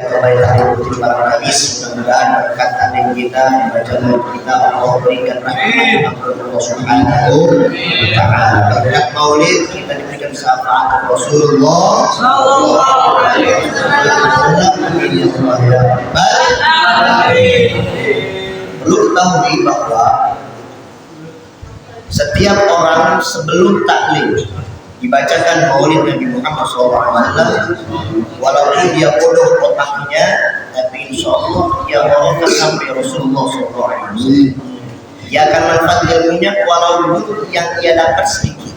kebaikan itu para hadis, mudah-mudahan berkat taklim kita, bacaan kita Allah berikan rahmat Allah Subhanahu wa ta'ala. Berkat maulid kita diberikan syafaat Rasulullah sallallahu alaihi wasallam. Perlu ketahui bahwa setiap orang sebelum taklim dibacakan maulid Nabi Muhammad SAW, walaupun dia bodoh otaknya, tapi insya Allah dia akan sampai Rasulullah SAW. Dia akan manfaat ilmunya walaupun yang dia dapat sedikit.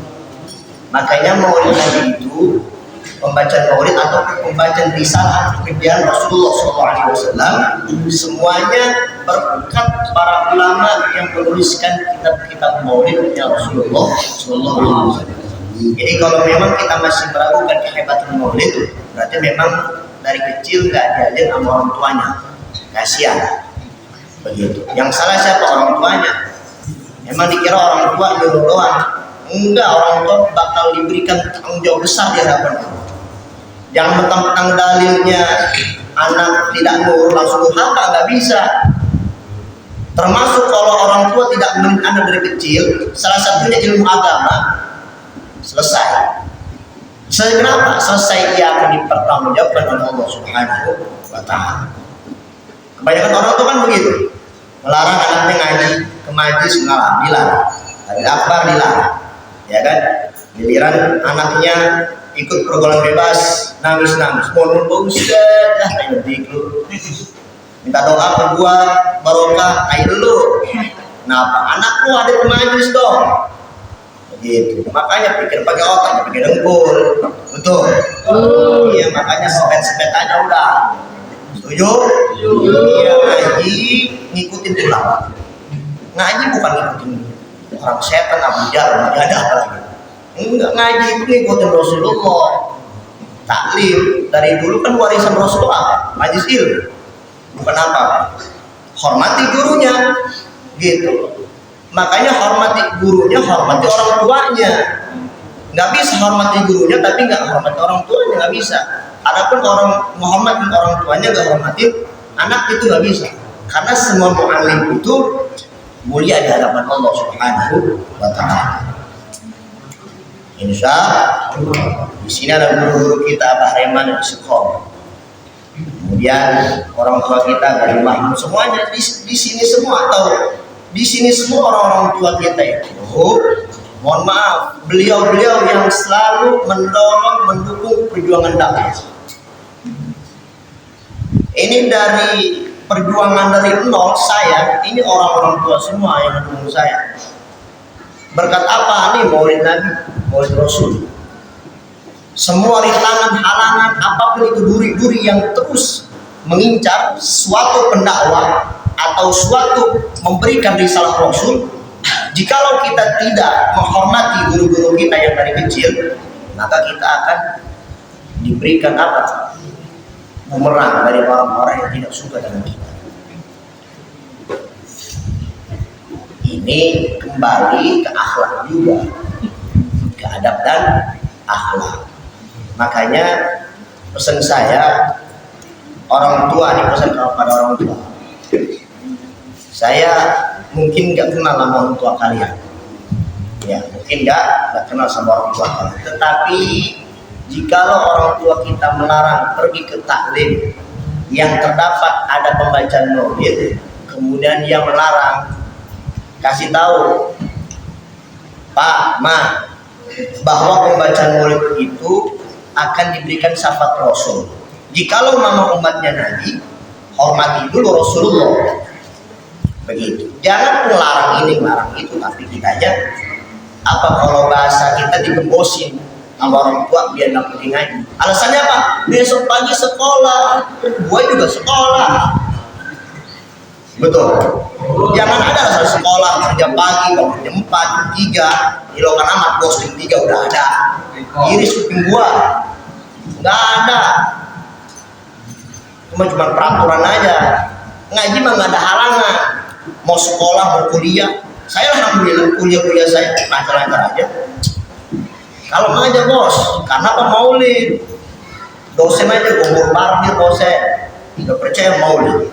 Makanya maulid Nabi itu pembacaan maulid atau pembacaan risalah pekerjaan Rasulullah SAW semuanya berkat para ulama yang menuliskan kitab-kitab maulidnya Rasulullah SAW. Jadi kalau memang kita masih meragukan kehebatan maulid, berarti memang dari kecil nggak diajar sama orang tuanya. Kasihan. Begitu. Yang salah siapa? Orang tuanya. Memang dikira orang tua nyuruh doang. Enggak, orang tua bakal diberikan tanggung jawab besar di hadapan Allah. Jangan mentang-mentang dalilnya anak tidak nurut langsung durhaka, nggak bisa. Termasuk kalau orang tua tidak mendidik anak dari kecil, salah satunya ilmu agama. Selesai. Kenapa? Selesai dia akan dipertanggungjawabkan oleh Allah Subhanahu wa ta'ala. Kebanyakan orang itu kan begitu. Melarang anaknya ngaji, ke majlis dilarang. Hari akbar dilarang. Ya kan? Giliran anaknya ikut pergaulan bebas, nangis-nangis. Mohon Pak Ustaz, ayo diklu. Minta doa ke gua, barokah, ayo dulu. Kenapa? Anak lu ada ke majlis dong. Gitu. Makanya pikir pakai otak, pakai dengkul. Betul. Iya, makanya sepet-sepet aja udah. Setuju? Iya, ngaji ngikutin ulama. Ngaji bukan ngikutin orang setan, Abu Jahal, ada apa lagi? Enggak, ngaji itu ngikutin Rasulullah. Taklim dari dulu kan warisan Rasulullah, majlis ilmu. Bukan apa? Hormati gurunya. Gitu. Makanya hormati gurunya, hormati orang tuanya. Nggak bisa hormati gurunya tapi nggak hormati orang tuanya, nggak bisa. Adapun orang menghormati orang tuanya nggak hormati anak itu nggak bisa. Karena semua mu'alim itu mulia di hadapan Allah Subhanahu wa ta'ala. Insya Allah di sini ada guru-guru kita Abah Reman dan sekolah. Kemudian orang tua kita dari Mahmud semuanya di sini semua atau di sini semua orang-orang tua kita itu, mohon maaf, beliau-beliau yang selalu mendorong, mendukung perjuangan dakwah. Ini dari perjuangan dari nol saya, ini orang-orang tua semua yang mendukung saya. Berkat apa nih? Maulid Nabi, Maulid Rasul. Semua rintangan, halangan, apapun itu duri-duri yang terus mengincar suatu pendakwah atau suatu memberikan risalah Rasul, jikalau kita tidak menghormati guru-guru kita yang dari kecil, maka kita akan diberikan apa? Bumerang dari orang-orang yang tidak suka dengan kita. Ini kembali ke akhlak juga, ke adab dan akhlak. Makanya pesan saya, orang tua ini pesan kepada orang tua. Saya mungkin nggak kenal sama orang tua kalian, ya mungkin nggak kenal sama orang tua kalian. Tetapi jikalau orang tua kita melarang pergi ke taklim yang terdapat ada pembacaan maulid, kemudian dia melarang, kasih tahu Pak, Ma, bahwa pembacaan maulid itu akan diberikan syafaat Rasul. Jikalau mama umatnya Nabi, hormati dulu Rasulullah. Begitu. Jangan melarang ini, melarang itu, tapi kita aja apa kalau bahasa kita digembosin sama orang tua biar nggak pergi ngaji. Alasannya apa? Besok pagi sekolah, gue juga sekolah. Betul. Jangan ada alasan sekolah kerja pagi, bangun jam 4, jam 3, ilokan amat bos jam 3 udah ada. Iris kuping gua, nggak ada. Cuma peraturan aja. Ngaji mah nggak ada halangan. Mau sekolah, mau kuliah, saya alhamdulillah kuliah saya lancar-lancar aja. Kalau aja bos, karena apa? Maulid. Dosen aja umur parkir dosen. Tidak percaya maulid.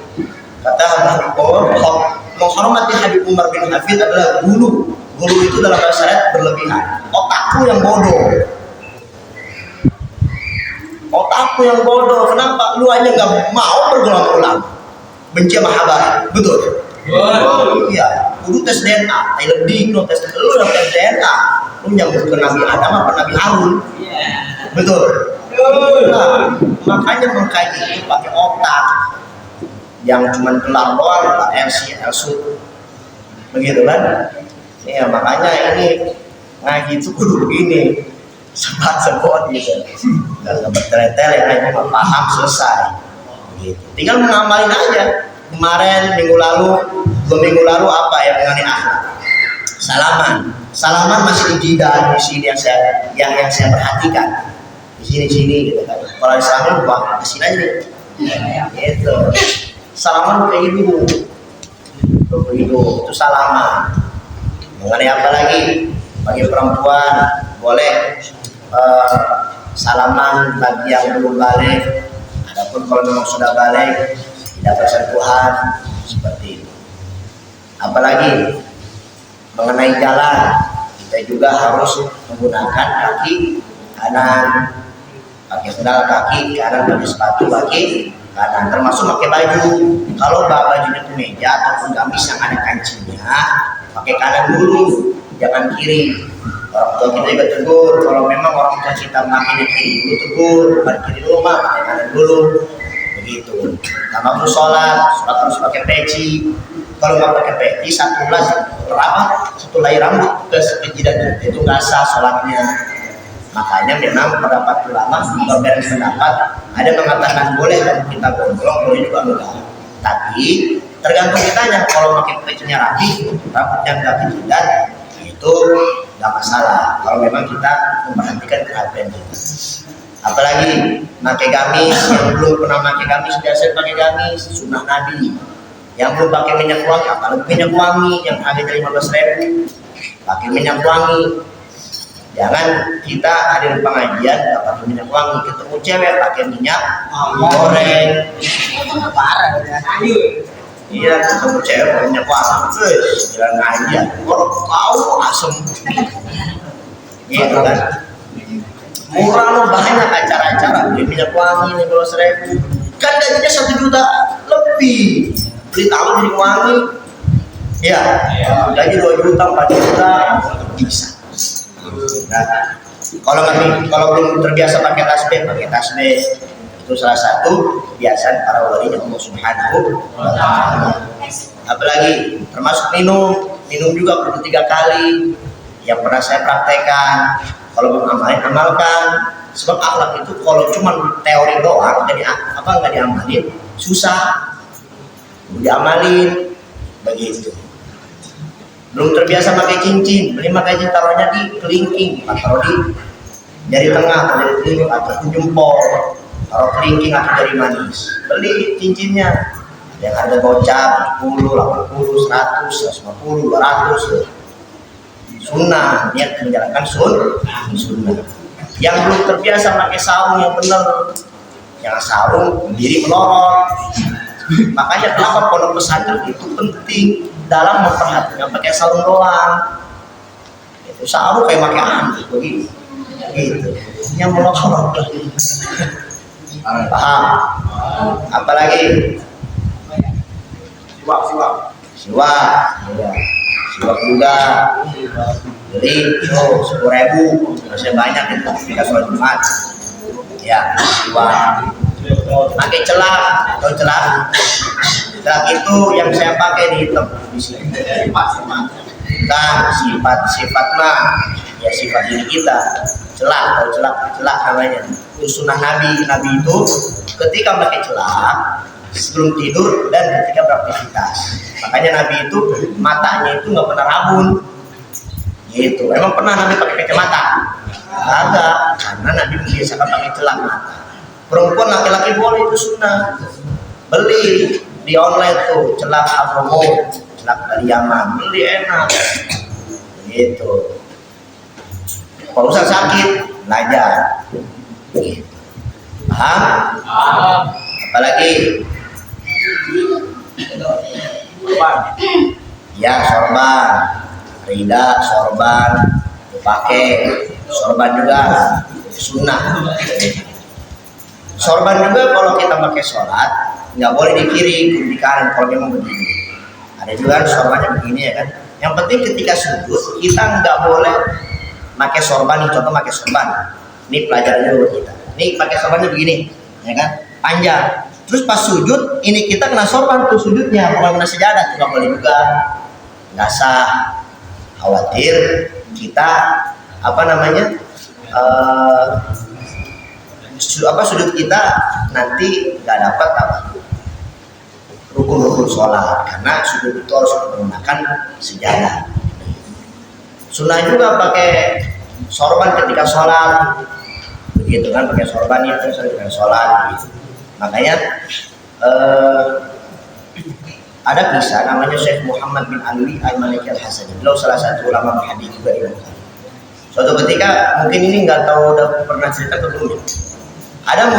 Kata Habib menghormati Habib Umar bin Hafid adalah gulu. Gulu itu dalam bahasa Arab berlebihan. Otakku yang bodoh. Otakku yang bodoh. Kenapa? Lu aja nggak mau berulang-ulang. Benci sama habaib. Betul? Iya. Kudu tes DNA. Lebih lu tes DNA. Lu nyambut ke Nabi Adam apa Nabi Harun? Betul? Nah, makanya mengkaji itu pakai otak. Yang cuma gelar doang, LC, LSU, begitu kan? Ya makanya ini ngaji itu kudu begini, sebat gitu, dan bertele-tele, hanya paham selesai. Gitu. Tinggal mengamalin aja. Kemarin minggu lalu, 2 minggu lalu apa yang mengenai akhlak? Salaman masih di jidat di sini yang saya perhatikan. Di sini gitu kan. Kalau di salaman lupa kesini aja nih. Gitu. Salaman kayak gitu, begitu itu salaman. Mengenai apa lagi? Bagi perempuan boleh salaman bagi yang belum balik. Adapun kalau memang sudah balik tidak bersentuhan seperti itu. Apalagi mengenai jalan, kita juga harus menggunakan kaki kanan, pakai sandal kaki kanan, pakai sepatu kaki kanan, termasuk pakai baju. Kalau bajunya itu meja ataupun gamis yang ada kancingnya, pakai kanan dulu, jangan kiri. Orang tua kita juga tegur, kalau memang orang tua kita makin kiri dulu tegur, bukan kiri dulu mah, pakai kanan dulu, begitu. Nah, waktu sholat harus pakai peci. Kalau nggak pakai peci, satu helai rambut ke jidat itu nggak sah sholatnya. Makanya memang pendapat ulama berbeda pendapat. Ada mengatakan boleh kalau kita gondrong, boleh juga enggak. Tapi tergantung kitanya. Kalau pakai pecinya rapi, rambutnya nggak ke jidat, itu nggak masalah. Kalau memang kita memperhatikan kerapian kita. Apalagi pakai gamis, yang belum pernah pakai gamis biasa pakai gamis, sunnah Nabi. Yang belum pakai minyak wangi, apalagi minyak wangi yang harga 15.000, pakai minyak wangi. Jangan kita hadir pengajian nggak pakai minyak wangi, ketemu cewek pakai minyak goreng. Parah ya. Iya, ketemu cewek pakai minyak wangi, jalan ngajian. Kalau kau asem, gitu kan? Murah loh, banyak acara-acara beli minyak wangi 15.000. Kan gajinya 1 juta lebih. Beli tahu jadi wangi. Ya, gaji 2 juta, 4 juta bisa. Nah, kalau belum terbiasa pakai tasbih itu salah satu kebiasaan para walinya Allah Subhanahu wa Ta'ala. Apalagi termasuk minum juga perlu 3 kali. Yang pernah saya praktekkan, kalau belum amalkan. Sebab akhlak itu kalau cuma teori doang, jadi nggak diamalin, susah. Diamalin begitu. Belum terbiasa pakai cincin, beli pakai cincin taruhnya di kelingking, taruh di jari tengah atau jari telunjuk atau jempol, taruh kelingking atau jari manis. Beli cincinnya yang harga gocap 10, 80, 100, 150, 200. Sunnah, niat menjalankan sunnah. Yang belum terbiasa pakai sarung yang benar, yang sarung diri melorot. Makanya kenapa pondok pesantren itu penting dalam memperhatikan pakai sarung doang. Itu sarung kayak pakai aneh begitu. Gitu. Yang melorot. Paham? Apalagi siwak. Ya. Siwak juga. Jadi 10.000, masih banyak itu kita sholat Jumat. Ya, siwak. Pakai celak atau celak itu yang saya pakai di hitam di sini. Nah, sifat mah ya sifat diri kita. Celak namanya. Itu sunnah Nabi itu ketika pakai celak sebelum tidur dan ketika beraktivitas. Makanya Nabi itu matanya itu nggak pernah rabun. Gitu. Emang pernah Nabi pakai kacamata? Agak, karena Nabi membiasakan pakai celak mata. Perempuan laki-laki boleh, itu sunnah. Beli di online tuh celak Avromo, celak dari Yaman, beli enak. Gitu. Kalau usah sakit, belajar. Gitu. Paham? Apalagi? Ya, sorban. Rida, sorban. Pakai sorban juga sunnah. Sorban juga kalau kita pakai sholat nggak boleh di kiri, di kanan kalau memang begini. Ada juga sorbannya begini ya kan. Yang penting ketika sujud kita nggak boleh pakai sorban nih, contoh pakai sorban. Ini pelajarannya buat kita. Nih pakai sorbannya begini, ya kan? Panjang. Terus pas sujud ini kita kena sorban tuh sujudnya, kalau kena sejadah nggak boleh juga. Nggak sah. Khawatir kita sujud kita nanti nggak dapat rukun-rukun sholat karena sujud itu harus menggunakan sejadah. Sunnah juga pakai sorban ketika sholat, begitu kan, pakai sorban ya ketika sholat. Gitu. Makanya ada kisah namanya Syekh Muhammad bin Alwi Al-Maliki Al-Hasani. Beliau salah satu ulama hadis juga di Bukhari. Suatu ketika mungkin ini nggak tahu udah pernah cerita ke gurunya. Ada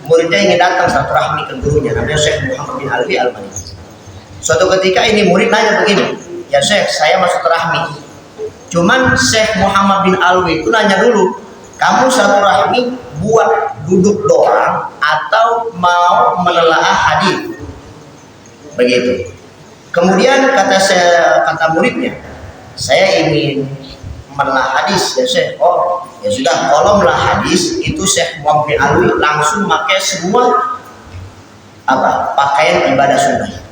muridnya ingin datang silaturahmi ke gurunya namanya Syekh Muhammad bin Alwi Al-Maliki. Suatu ketika ini murid nanya begini, ya Syekh saya masuk rahmi. Cuman Syekh Muhammad bin Alwi itu nanya dulu, kamu silaturahmi buat duduk doang atau mau menelaah hadis? Begitu. Kemudian kata muridnya, saya ingin menelaah hadis ya Syekh. Oh ya sudah, kalau menelaah hadis itu Syekh Muhammad bin Alwi langsung pakai semua pakaian ibadah sunnah.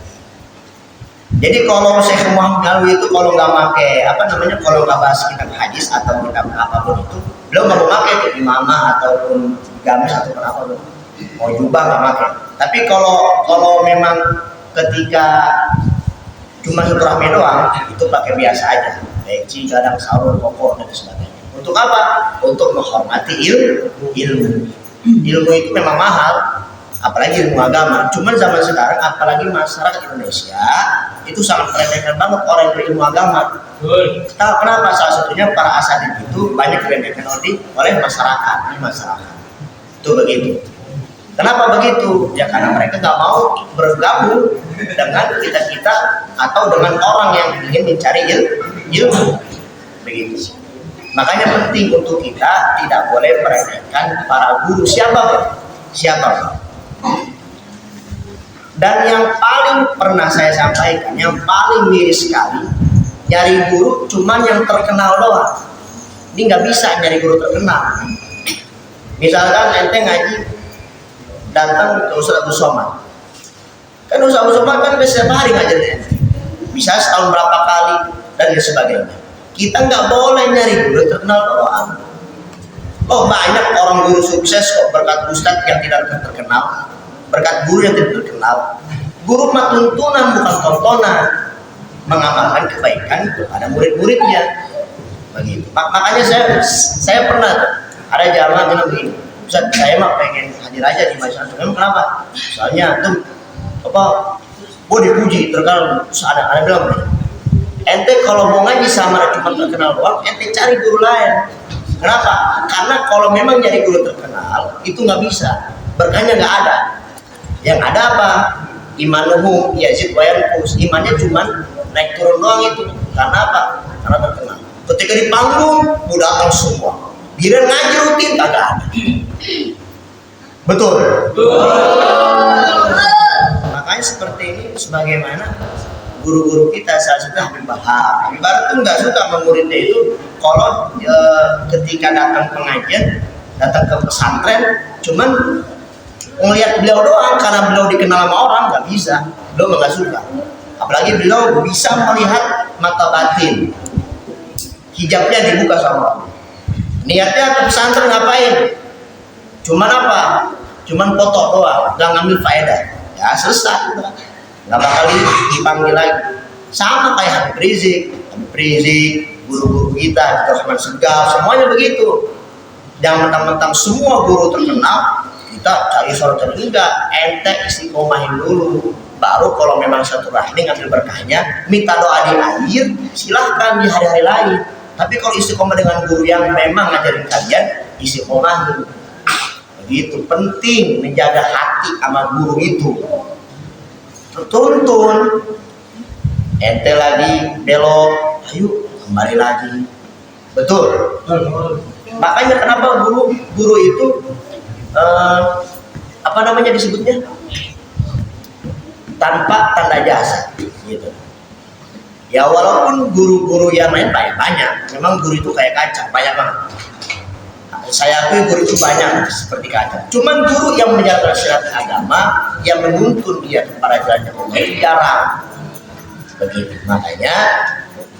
Jadi kalau Syekh Muhammad bin Alwi itu kalau nggak pakai kalau nggak bahas kitab hadis atau kitab apapun itu, beliau nggak mau pakai ke imamah ataupun gamis ataupun apapun, mau jubah nggak pakai. Tapi kalau memang ketika cuma silaturahmi doang itu pakai biasa aja, peci, gadang, sarung, koko dan sebagainya. Untuk apa? Untuk menghormati ilmu. Ilmu itu memang mahal, apalagi ilmu agama. Cuman zaman sekarang, apalagi masyarakat Indonesia itu sangat meremehkan banget orang yang berilmu agama. Tahu kenapa? Salah satunya para asatidz itu banyak diremehkan oleh masyarakat. Itu begitu. Kenapa begitu? Ya karena mereka nggak mau bergabung dengan kita atau dengan orang yang ingin mencari ilmu. Begitu. Makanya penting untuk kita tidak boleh meremehkan para guru siapa. Dan yang paling pernah saya sampaikan, yang paling miris sekali, nyari guru cuman yang terkenal doang. Ini nggak bisa nyari guru terkenal. Misalkan ente ngaji datang ke Ustaz Abu Somad, kan Ustaz Abu Somad kan setiap hari ngajarin ente, bisa setahun berapa kali dan sebagainya. Kita nggak boleh nyari guru terkenal doang. Oh banyak orang guru sukses kok berkat ustadz yang tidak terkenal, berkat guru yang tidak terkenal. Guru mah tuntunan bukan tontonan, mengamalkan kebaikan kepada murid-muridnya. Begitu. Makanya saya pernah ada jamaah bilang begini, Ustaz saya mah pengen hadir aja di majelis. Memang kenapa? Soalnya tuh dipuji terkenal. Ada bilang begini, ente kalau mau ngaji sama cuma terkenal doang, ente cari guru lain. Kenapa? Karena kalau memang jadi guru terkenal itu nggak bisa, berkahnya nggak ada. Yang ada apa? Imanuhum yazid wa yanqus. Imannya cuma naik turun doang itu. Karena apa? Karena terkenal. Ketika di panggung udah datang semua. Bila ngaji rutin kagak ada. Betul. Makanya seperti ini sebagaimana guru-guru kita saat sudah Habib Bahar itu nggak suka muridnya itu kalau ketika datang pengajian, datang ke pesantren, cuman melihat beliau doang karena beliau dikenal sama orang, nggak bisa. Beliau nggak suka. Apalagi beliau bisa melihat mata batin, hijabnya dibuka sama orang. Niatnya ke pesantren ngapain? Cuman apa? Cuman foto doang, nggak ngambil faedah. Ya selesai. Nggak bakal dipanggil lagi. Sama kayak Habib Rizik, guru-guru kita, Rahman Segal, semuanya begitu. Jangan mentang-mentang semua guru terkenal kita cari sorotan, enggak. Ente istiqomahin dulu, baru kalau memang silaturahmi ngambil berkahnya, minta doa di akhir, silahkan di hari-hari lain. Tapi kalau istiqomah dengan guru yang memang ngajarin kalian, istiqomahin. Itu penting menjaga hati sama guru itu. Tuntun, ente lagi belok, ayo kembali lagi. Betul. Makanya kenapa guru itu apa namanya disebutnya? Tanpa tanda jasa, gitu. Ya walaupun guru-guru yang lain banyak, memang guru itu kayak kaca, banyak banget. Saya akui guru itu banyak seperti kaca. Cuman guru yang menjalankan syariat agama, yang menuntun dia kepada jalan yang Allah itu jarang. Begitu. Makanya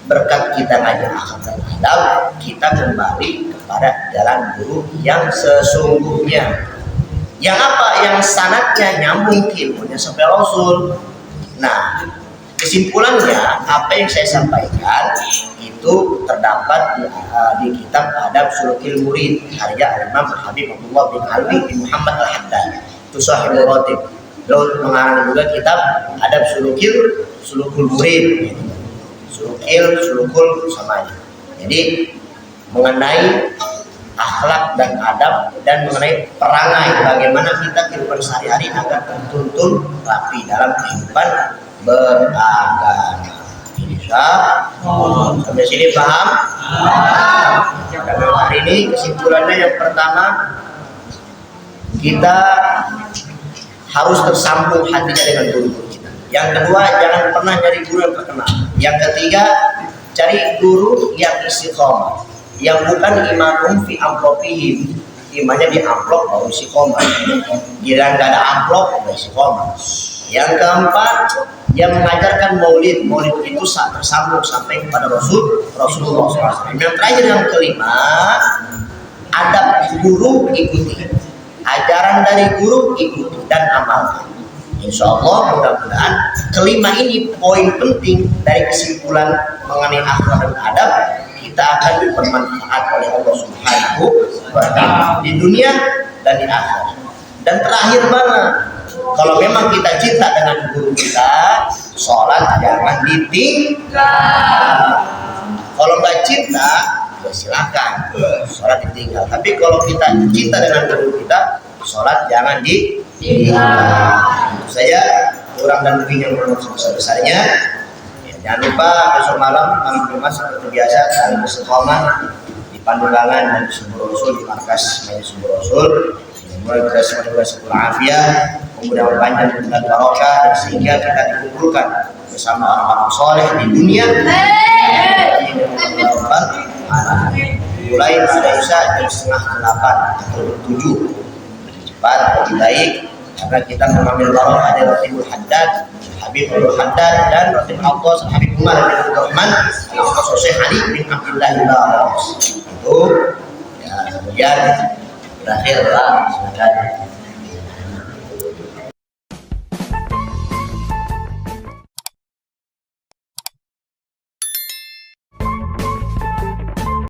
berkat kita ngajar akhlak dan adab, kita kembali kepada jalan guru yang sesungguhnya. Yang apa? Yang sanadnya nyambung ilmunya sampai Rasul. Nah, kesimpulannya apa yang saya sampaikan itu terdapat di kitab Adab Sulukil Murid karya Imam Habib Abdullah bin Alwi bin Muhammad Al-Haddad. Itu Sahihul Ratib. Lalu mengarang juga kitab Adab Sulukul Murid. Sulukul samanya. Jadi mengenai akhlak dan adab dan mengenai perangai bagaimana kita kehidupan sehari-hari agar tertuntun rapi dalam kehidupan beragama. Bisa sampai sini paham? Pada hari ini kesimpulannya yang pertama, kita harus tersambung hatinya dengan guru kita. Yang kedua, jangan pernah cari guru yang terkenal. Yang ketiga, cari guru yang istiqomah, yang bukan imanum fi amplopihim, imannya di amplop baru istiqomah. Jangan gak ada amplop baru istiqomah. Yang keempat, yang mengajarkan maulid itu tersambung sampai kepada Rasulullah SAW. Yang terakhir yang kelima, adab guru ikuti, ajaran dari guru ikuti dan amalkan. Insya Allah mudah-mudahan kelima ini poin penting dari kesimpulan mengenai akhlak dan adab, kita akan bermanfaat oleh Allah Subhanahu wa Ta'ala di dunia dan di akhirat. Dan terakhir banget, kalau memang kita cinta dengan guru kita, sholat jangan ditinggal. Kalau nggak cinta, ya silakan sholat ditinggal. Tapi kalau kita cinta dengan guru kita, sholat jangan ditinggal. Saya kurang dan lebih yang besar-besarnya. Ya, jangan lupa besok malam Jumat seperti biasa saling istiqomah di Pandulangan dan di Sumber Rasul, di markas Majelis Sumber Rasul. Semoga kita semua sekolah afiat, kemudian panjang dan barokah, dan sehingga kita dikumpulkan bersama orang-orang soleh di dunia. Mulai pada Isya jam 7:30 atau 7 cepat lebih baik, karena kita mengambil barokah dari Ratibul Haddad, Habib Abdul Haddad, dan Ratib Al-Qas, Habib Umar bin Abdurrahman, Al-Qas Ali bin Abdullah Al-Ras. Itu ya, kemudian berakhir lah, silakan.